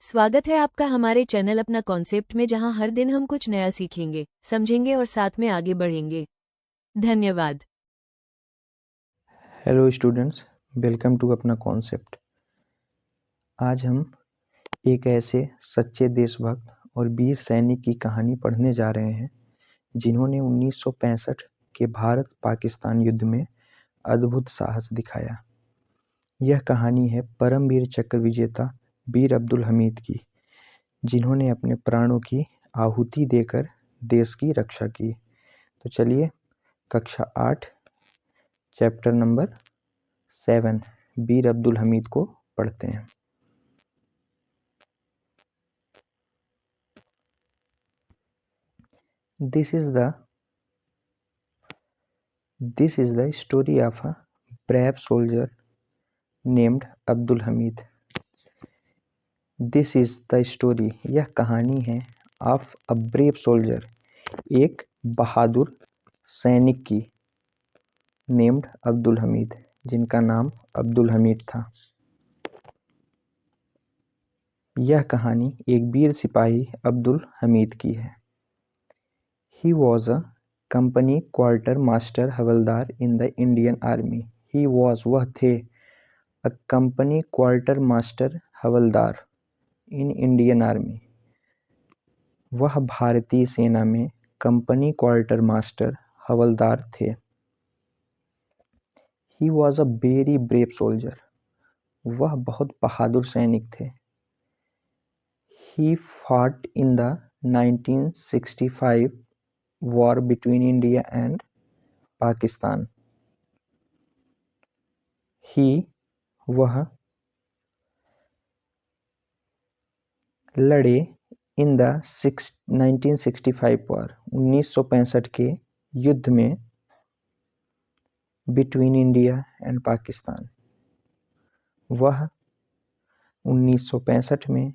स्वागत है आपका हमारे चैनल अपना कॉन्सेप्ट में, जहां हर दिन हम कुछ नया सीखेंगे, समझेंगे और साथ में आगे बढ़ेंगे। धन्यवाद। हेलो स्टूडेंट्स, वेलकम टू अपना कॉन्सेप्ट। आज हम एक ऐसे सच्चे देशभक्त और वीर सैनिक की कहानी पढ़ने जा रहे हैं जिन्होंने 1965 के भारत पाकिस्तान युद्ध में अद्भुत साहस दिखाया। यह कहानी है परमवीर चक्र विजेता वीर अब्दुल हमीद की, जिन्होंने अपने प्राणों की आहुति देकर देश की रक्षा की। तो चलिए कक्षा 8 चैप्टर नंबर 7 वीर अब्दुल हमीद को पढ़ते हैं। This is the story of a brave soldier named Abdul Hamid. This is the story, यह कहानी है of a brave soldier, एक बहादुर सैनिक की, named अब्दुल हमीद, जिनका नाम अब्दुल हमीद था। यह कहानी एक वीर सिपाही अब्दुल हमीद की है। He was a company quartermaster havildar in the Indian Army. He was वह थे a company quartermaster havildar in Indian Army. वह भारतीय सेना में कंपनी क्वार्टर मास्टर हवलदार थे। He was a very brave soldier. वह बहुत बहादुर सैनिक थे। He fought in the 1965 war between India and Pakistan. वह लड़े इन द 1965 वॉर 1965 के युद्ध में बिटवीन इंडिया एंड पाकिस्तान। वह 1965 में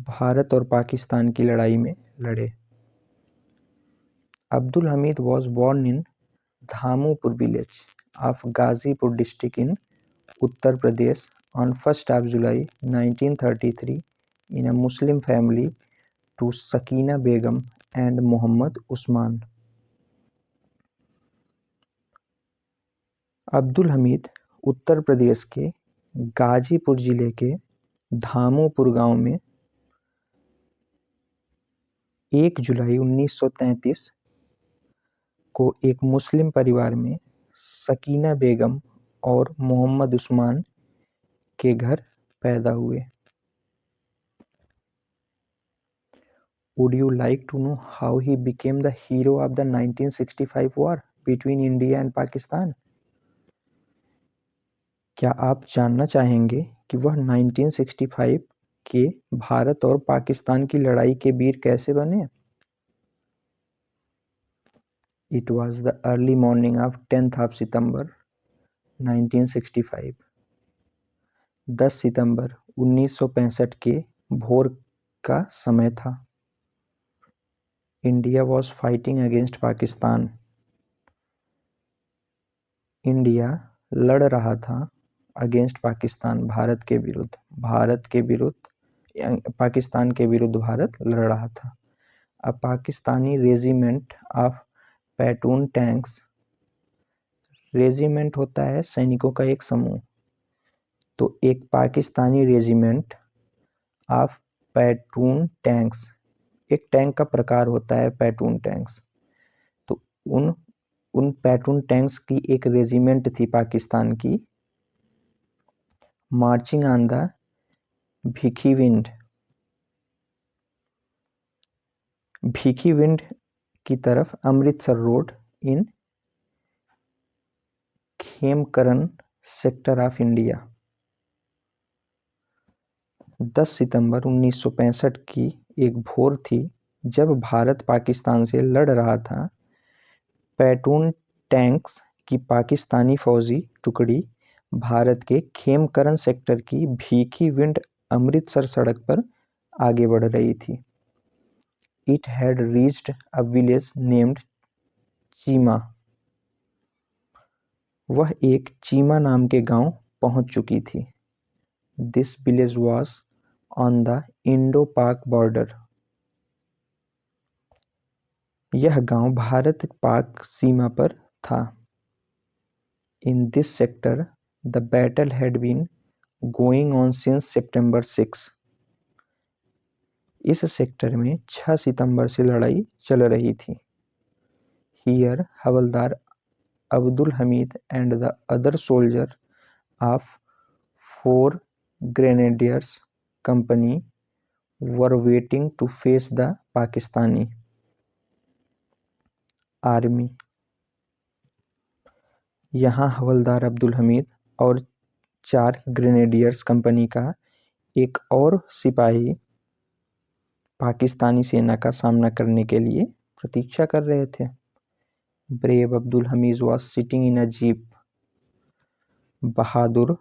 भारत और पाकिस्तान की लड़ाई में लड़े। Abdul Hamid was born in Dhamupur village of Ghazipur district in Uttar Pradesh on 1st of July 1933 in a Muslim family to Sakina Begum and Muhammad Usman. Abdul Hamid Uttar Pradesh के गाजीपुर जिले के धामूपुर गांव में 1 जुलाई 1933 को एक मुस्लिम परिवार में सकीना बेगम और मोहम्मद उस्मान के घर पैदा हुए। Would you like to know how he became the hero of the 1965 war between India and Pakistan? क्या आप जानना चाहेंगे कि वह 1965 के भारत और पाकिस्तान की लड़ाई के वीर कैसे बने? It was the early morning of 10th of September 1965. 10 सितंबर 1965 के भोर का समय था। India was fighting against Pakistan. India लड़ रहा था अगेंस्ट पाकिस्तान, भारत के विरुद्ध पाकिस्तान के विरुद्ध भारत लड़ रहा था। A Pakistani regiment of Patton tanks, regiment होता है सैनिकों का एक समूह, तो एक Pakistani regiment of Patton tanks, एक टैंक का प्रकार होता है पैटून टैंक्स, तो उन पैटून टैंक्स की एक रेजिमेंट थी पाकिस्तान की, marching on the Bhikhi wind की तरफ Amritsar road in Khemkaran sector of India. 10 सितंबर 1965 की एक भोर थी जब भारत पाकिस्तान से लड़ रहा था। पैटून टैंक्स की पाकिस्तानी फौजी टुकड़ी भारत के खेमकरन सेक्टर की भीखी विंड अमृतसर सड़क पर आगे बढ़ रही थी। It had reached a village named Cheema. वह एक चीमा नाम के गांव पहुंच चुकी थी। This village was on the Indo Pak border. यह गांव भारत पाक सीमा पर था। In this sector the battle had been going on since September 6। इस सेक्टर में 6 सितंबर से लड़ाई चल रही थी। Here Havildar Abdul Hamid and the other soldier of 4 grenadiers company were waiting to face the Pakistani army. यहाँ हवलदार अब्दुल हमीद और 4 ग्रेनेडियर्स कंपनी का एक और सिपाही पाकिस्तानी सेना का सामना करने के लिए प्रतीक्षा कर रहे थे। Brave Abdul Hamid was sitting in a jeep. बहादुर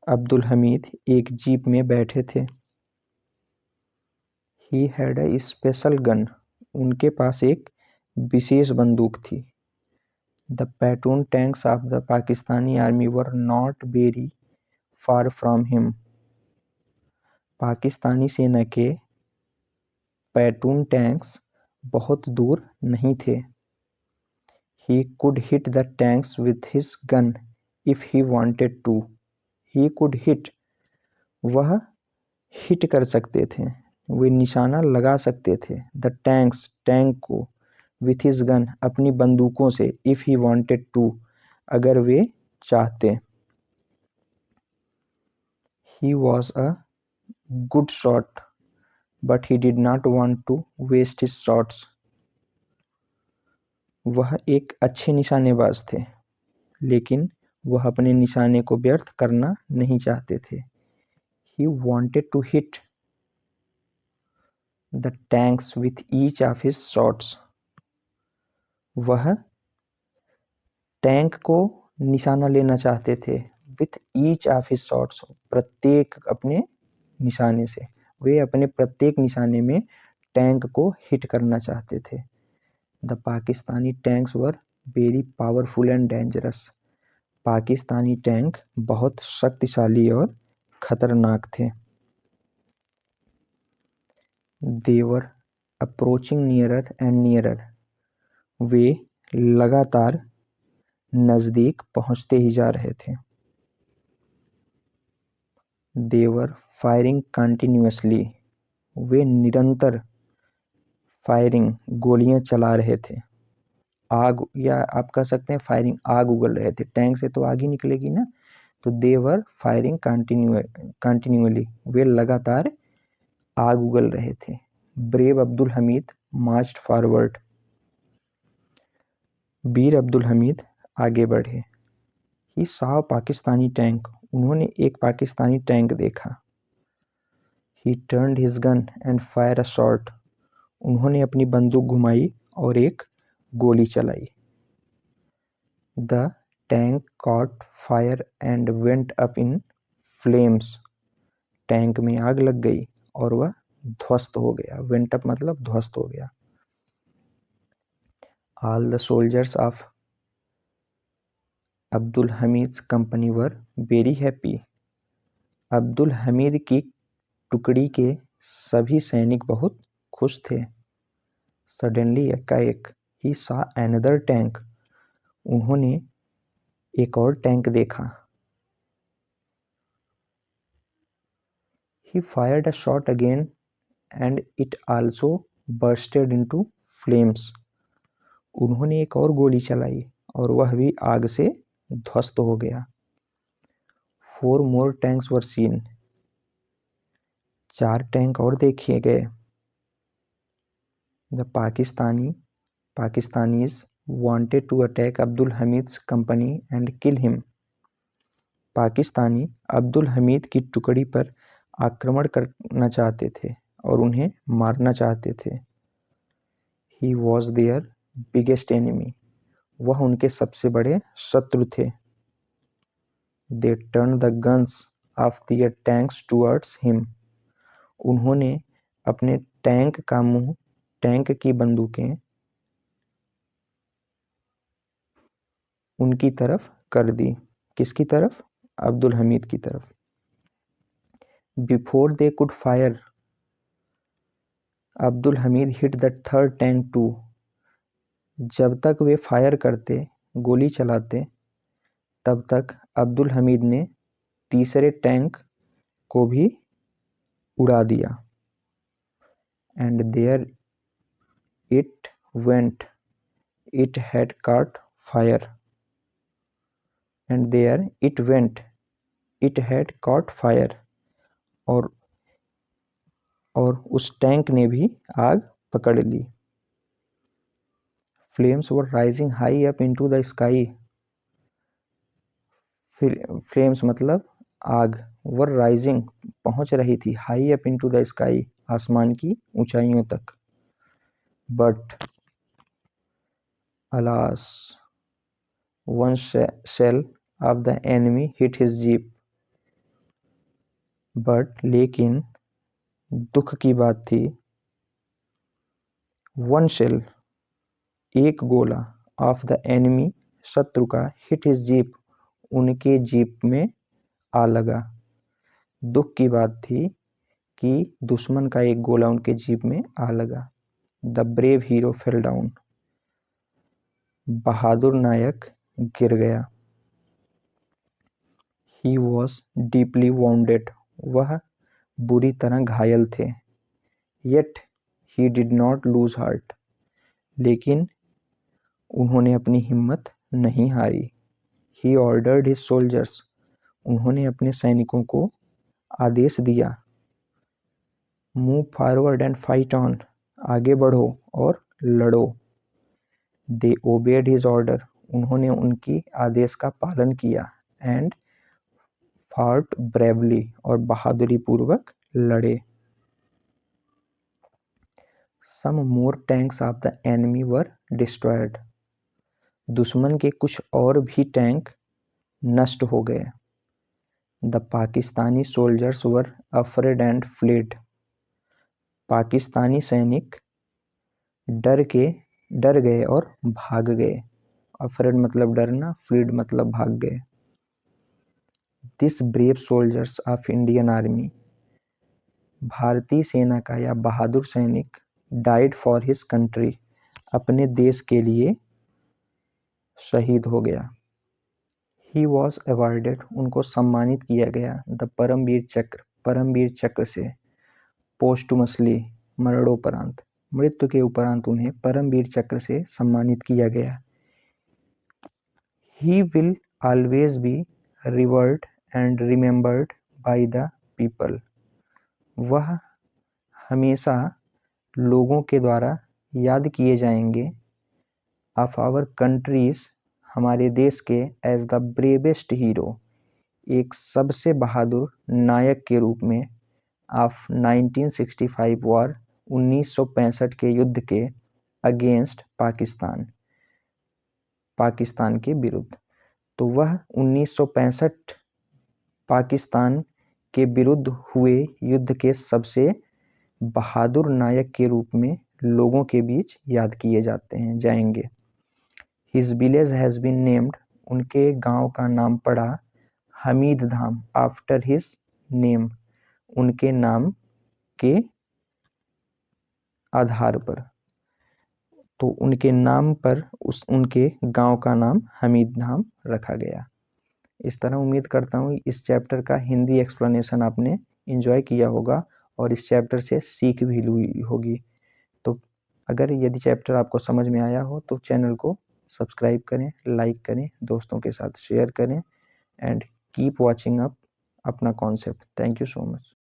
अब्दुल हमीद एक जीप में बैठे थे। He had a special gun. उनके पास एक विशेष बंदूक थी। The platoon tanks of the Pakistani army were not very far from him. Pakistani सेना के प्लेटून टैंक्स बहुत दूर नहीं थे। He could hit the tanks with his gun if he wanted to. He could hit, वह हिट कर सकते थे, वे निशाना लगा सकते थे। द टैंक्स, टैंक को, विथ हिज गन, अपनी बंदूकों से, इफ ही वांटेड टू, अगर वे चाहते। He was a good shot but he did not want to waste his shots. वह एक अच्छे निशानेबाज थे, लेकिन वह अपने निशाने को व्यर्थ करना नहीं चाहते थे। He wanted to hit the tanks with each of his shots. वह टैंक को निशाना लेना चाहते थे। With each of his shots, प्रत्येक अपने निशाने से, वे अपने प्रत्येक निशाने में टैंक को हिट करना चाहते थे। The Pakistani tanks were very powerful and dangerous. Pakistani tank बहुत शक्तिशाली और खतरनाक थे। They were approaching nearer and nearer. वे लगातार नजदीक पहुंचते ही जा रहे थे। They were firing continuously. वे निरंतर फायरिंग, गोलियां चला रहे थे। आग, या आप कह सकते हैं फायरिंग, आग उगल रहे थे। टैंक से तो आग ही निकलेगी ना, तो दे वर फायरिंग कंटिन्यूअली, वे लगातार आग उगल रहे थे। Brave Abdul Hamid marched forward. वीर अब्दुल हमीद आगे बढ़े। He saw Pakistani tank. उन्होंने एक पाकिस्तानी टैंक देखा। He turned his gun and fire a shot. उन्होंने अपनी बंदूक घुमाई और एक गोली चलाई। The tank caught fire and went up in flames. Tank में आग लग गई और वह ध्वस्त हो गया। वेंट अप मतलब ध्वस्त हो गया। All the soldiers of Abdul Hamid company were very happy. Abdul Hamid की टुकड़ी के सभी सैनिक बहुत खुश थे। सडनली, एकाएक, ही सॉ अनदर टैंक। उन्होंने एक और टैंक देखा। ही fired a shot again and it also bursted into flames. उन्होंने एक और गोली चलाई और वह भी आग से ध्वस्त हो गया। 4 more tanks were seen. 4 tank और देखे गए। The Pakistanis wanted to attack Abdul Hamid's company and kill him. Pakistani Abdul Hamid की टुकड़ी पर आक्रमण करना चाहते थे और उन्हें मारना चाहते थे। He was their biggest enemy. वह उनके सबसे बड़े शत्रु थे। They turned the guns of their tanks towards him. उन्होंने अपने टैंक का मुंह, टैंक की बंदूकें उनकी तरफ कर दी। किसकी तरफ? अब्दुल हमीद की तरफ। Before they could fire Abdul Hamid hit the third tank too. जब तक वे फायर करते, गोली चलाते, तब तक अब्दुल हमीद ने तीसरे टैंक को भी उड़ा दिया। And there it went, it had caught fire. And there it went, it had caught fire. और उस टैंक ने भी आग पकड़ ली। Flames were rising high up into the sky. Flames मतलब आग, वर राइजिंग पहुंच रही थी, high up into the sky आसमान की ऊंचाइयों तक। But alas one shell of the enemy hit his jeep. But लेकिन दुख की बात थी, वन शेल एक गोला, ऑफ द एनिमी शत्रु का, हिट हिज जीप उनके जीप में आ लगा। दुख की बात थी कि दुश्मन का एक गोला उनके जीप में आ लगा। The brave hero fell down, बहादुर नायक गिर गया। ही वॉज डीपली वाउंडेड, वह बुरी तरह घायल थे। Yet he did not lose heart, लेकिन उन्होंने अपनी हिम्मत नहीं हारी। ही ऑर्डर्ड हिज सोल्जर्स, उन्होंने अपने सैनिकों को आदेश दिया। Move forward and fight on, आगे बढ़ो और लड़ो। दे ओबेड हिज ऑर्डर, उन्होंने उनकी आदेश का पालन किया। एंड फॉट ब्रेवली, और बहादुरी पूर्वक लड़े। Some more tanks of the enemy were destroyed, दुश्मन के कुछ और भी टैंक नष्ट हो गए। The Pakistani soldiers were afraid and fled, Pakistani सैनिक डर गए और भाग गए। अफ्रेड मतलब डरना, फ्लीड मतलब भाग गए। This brave soldiers of Indian army, भारतीय सेना का यह बहादुर सैनिक, डाइड फॉर हिज कंट्री, अपने देश के लिए शहीद हो गया। ही वॉज अवार्डेड, उनको सम्मानित किया गया। द परमवीर चक्र, परमवीर चक्र से। पोस्टुमसली, मरणोपरांत, मृत्यु के उपरांत उन्हें परमवीर चक्र से सम्मानित किया गया। He will always be revered and remembered by the people, वह हमेशा लोगों के द्वारा याद किए जाएंगे। ऑफ आवर कंट्रीज, हमारे देश के। एज द ब्रेवेस्ट हीरो, एक सबसे बहादुर नायक के रूप में। ऑफ 1965 वॉर, 1965 के युद्ध के। अगेंस्ट पाकिस्तान, पाकिस्तान के विरुद्ध। तो वह 1965 पाकिस्तान के विरुद्ध हुए युद्ध के सबसे बहादुर नायक के रूप में लोगों के बीच याद किए जाएंगे। His village has been named, उनके गांव का नाम पड़ा Hamid Dham, after his name, उनके नाम के आधार पर। तो उनके नाम पर उनके गांव का नाम हमीद धाम रखा गया। इस तरह उम्मीद करता हूँ इस चैप्टर का हिंदी एक्सप्लेनेशन आपने एंजॉय किया होगा और इस चैप्टर से सीख भी ली होगी। तो अगर यदि चैप्टर आपको समझ में आया हो तो चैनल को सब्सक्राइब करें, लाइक करें, दोस्तों के साथ शेयर करें एंड कीप वॉचिंग अपना concept. Thank you so much.